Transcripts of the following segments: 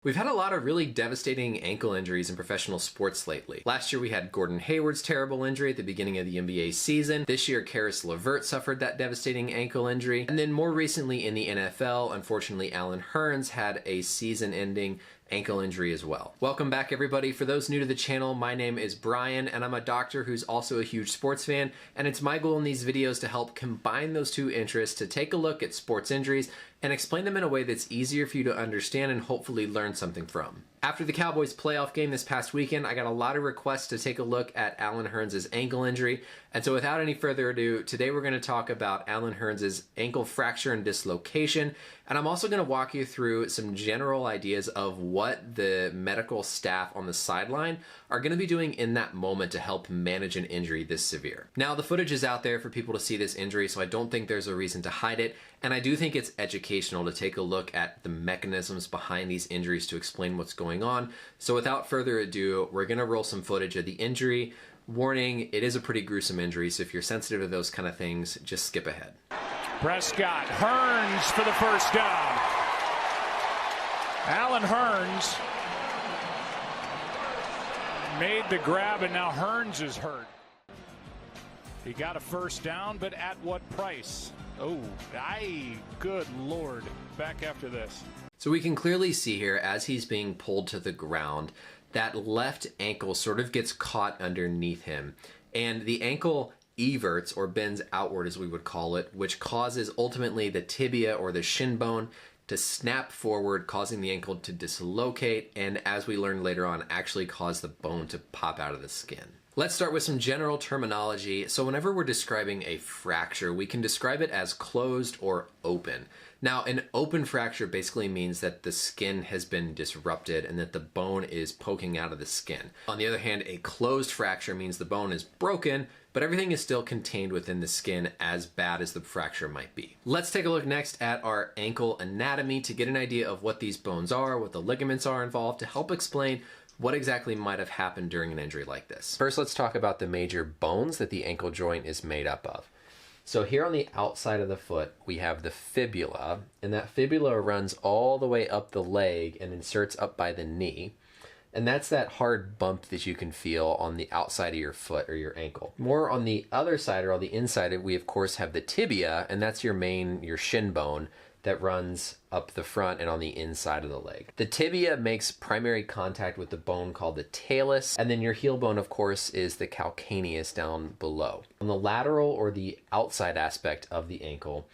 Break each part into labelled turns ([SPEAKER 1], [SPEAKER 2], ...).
[SPEAKER 1] We've had a lot of really devastating ankle injuries in professional sports lately. Last year we had Gordon Hayward's terrible injury at the beginning of the NBA season. This year Karis LeVert suffered that devastating ankle injury. And then more recently in the NFL, unfortunately Allen Hurns had a season-ending ankle injury as well. Welcome back everybody. For those new to the channel, my name is Brian and I'm a doctor who's also a huge sports fan, and it's my goal in these videos to help combine those two interests to take a look at sports injuries and explain them in a way that's easier for you to understand and hopefully learn something from. After the Cowboys playoff game this past weekend, I got a lot of requests to take a look at Allen Hurns' ankle injury, and so without any further ado, today we're going to talk about Allen Hurns' ankle fracture and dislocation, and I'm also going to walk you through some general ideas of what the medical staff on the sideline are going to be doing in that moment to help manage an injury this severe. Now, the footage is out there for people to see this injury, so I don't think there's a reason to hide it, and I do think it's educational to take a look at the mechanisms behind these injuries to explain what's going on. So without further ado, we're going to roll some footage of the injury. Warning, it is a pretty gruesome injury, so if you're sensitive to those kind of things, just skip ahead.
[SPEAKER 2] Prescott, Hurns for the first down. Allen Hurns made the grab, and now Hurns is hurt. He got a first down, but at what price? Oh, good Lord. Back after this.
[SPEAKER 1] So we can clearly see here as he's being pulled to the ground, that left ankle sort of gets caught underneath him. And the ankle everts or bends outward, as we would call it, which causes ultimately the tibia or the shin bone to snap forward, causing the ankle to dislocate, and as we learned later on, actually cause the bone to pop out of the skin. Let's start with some general terminology. So whenever we're describing a fracture, we can describe it as closed or open. Now, an open fracture basically means that the skin has been disrupted and that the bone is poking out of the skin. On the other hand, a closed fracture means the bone is broken, but everything is still contained within the skin, as bad as the fracture might be. Let's take a look next at our ankle anatomy to get an idea of what these bones are, what the ligaments are involved, to help explain what exactly might have happened during an injury like this. First, let's talk about the major bones that the ankle joint is made up of. So here on the outside of the foot, we have the fibula, and that fibula runs all the way up the leg and inserts up by the knee. And that's that hard bump that you can feel on the outside of your foot or your ankle. More on the other side, or on the inside, we of course have the tibia, and that's your shin bone that runs up the front and on the inside of the leg. The tibia makes primary contact with the bone called the talus, and then your heel bone, of course, is the calcaneus down below. On the lateral or the outside aspect of the ankle,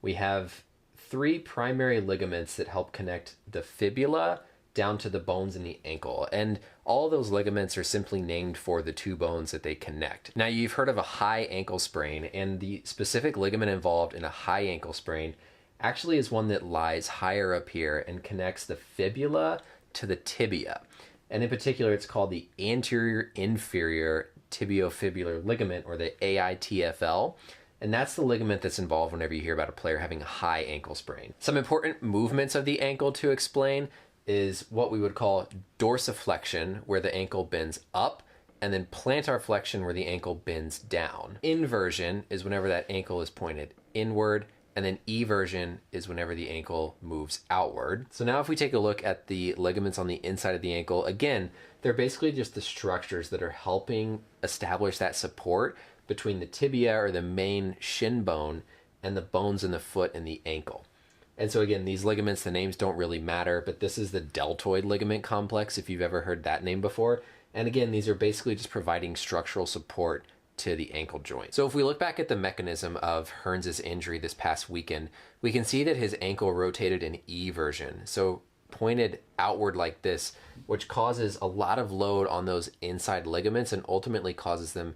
[SPEAKER 1] we have three primary ligaments that help connect the fibula down to the bones in the ankle, and all those ligaments are simply named for the two bones that they connect. Now, you've heard of a high ankle sprain, and the specific ligament involved in a high ankle sprain actually is one that lies higher up here and connects the fibula to the tibia. And in particular, it's called the anterior inferior tibiofibular ligament, or the AITFL. And that's the ligament that's involved whenever you hear about a player having a high ankle sprain. Some important movements of the ankle to explain is what we would call dorsiflexion, where the ankle bends up, and then plantar flexion, where the ankle bends down. Inversion is whenever that ankle is pointed inward, and then eversion is whenever the ankle moves outward. So now if we take a look at the ligaments on the inside of the ankle, again, they're basically just the structures that are helping establish that support between the tibia, or the main shin bone, and the bones in the foot and the ankle. And so again, these ligaments, the names don't really matter, but this is the deltoid ligament complex, if you've ever heard that name before. And again, these are basically just providing structural support to the ankle joint. So if we look back at the mechanism of Hurns' injury this past weekend, we can see that his ankle rotated in eversion, so pointed outward like this, which causes a lot of load on those inside ligaments and ultimately causes them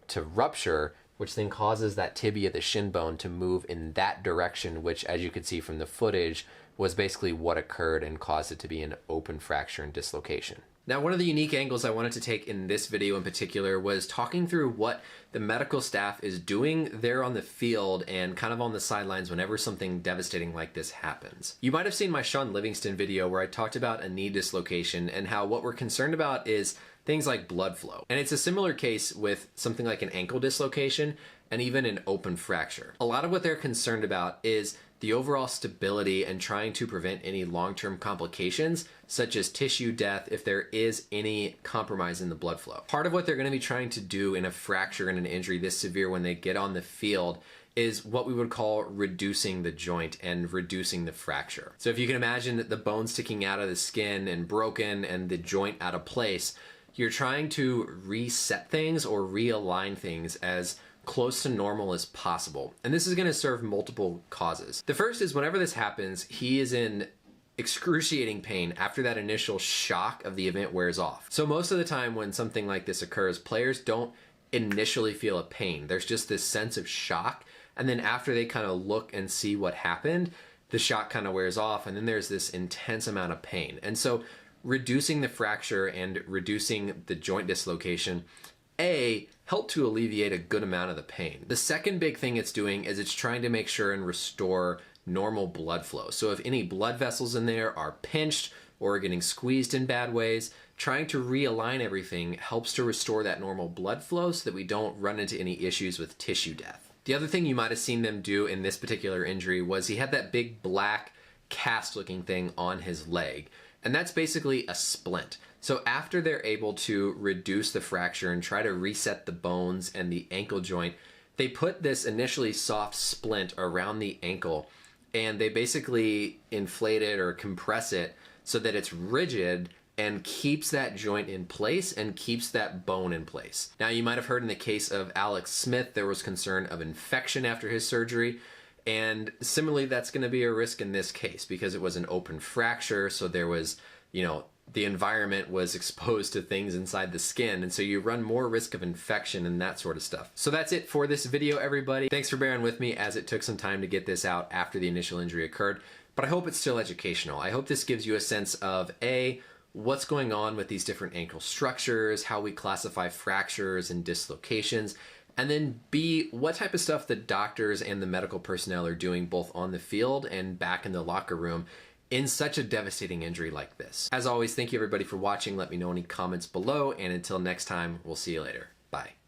[SPEAKER 1] to rupture, which then causes that tibia, the shin bone, to move in that direction, which, as you could see from the footage, was basically what occurred and caused it to be an open fracture and dislocation. Now, one of the unique angles I wanted to take in this video in particular was talking through what the medical staff is doing there on the field and kind of on the sidelines whenever something devastating like this happens. You might have seen my Sean Livingston video where I talked about a knee dislocation and how what we're concerned about is things like blood flow. And it's a similar case with something like an ankle dislocation and even an open fracture. A lot of what they're concerned about is the overall stability, and trying to prevent any long-term complications, such as tissue death if there is any compromise in the blood flow. Part of what they're going to be trying to do in a fracture and an injury this severe when they get on the field is what we would call reducing the joint and reducing the fracture. So if you can imagine that the bone sticking out of the skin and broken and the joint out of place, you're trying to reset things or realign things as close to normal as possible. And this is going to serve multiple causes. The first is whenever this happens, he is in excruciating pain after that initial shock of the event wears off. So most of the time when something like this occurs, players don't initially feel a pain. There's just this sense of shock. And then after they kind of look and see what happened, the shock kind of wears off. And then there's this intense amount of pain. And so reducing the fracture and reducing the joint dislocation, help to alleviate a good amount of the pain. The second big thing it's doing is it's trying to make sure and restore normal blood flow. So if any blood vessels in there are pinched or getting squeezed in bad ways, trying to realign everything helps to restore that normal blood flow so that we don't run into any issues with tissue death. The other thing you might have seen them do in this particular injury was he had that big black cast looking thing on his leg. And that's basically a splint. So after they're able to reduce the fracture and try to reset the bones and the ankle joint, they put this initially soft splint around the ankle and they basically inflate it or compress it so that it's rigid and keeps that joint in place and keeps that bone in place. Now, you might have heard in the case of Alex Smith, there was concern of infection after his surgery. And similarly, that's going to be a risk in this case because it was an open fracture. So there was, the environment was exposed to things inside the skin. And so you run more risk of infection and that sort of stuff. So that's it for this video, everybody. Thanks for bearing with me as it took some time to get this out after the initial injury occurred. But I hope it's still educational. I hope this gives you a sense of what's going on with these different ankle structures, how we classify fractures and dislocations, and then B, what type of stuff the doctors and the medical personnel are doing both on the field and back in the locker room in such a devastating injury like this. As always, thank you everybody for watching. Let me know any comments below, and until next time, we'll see you later. Bye.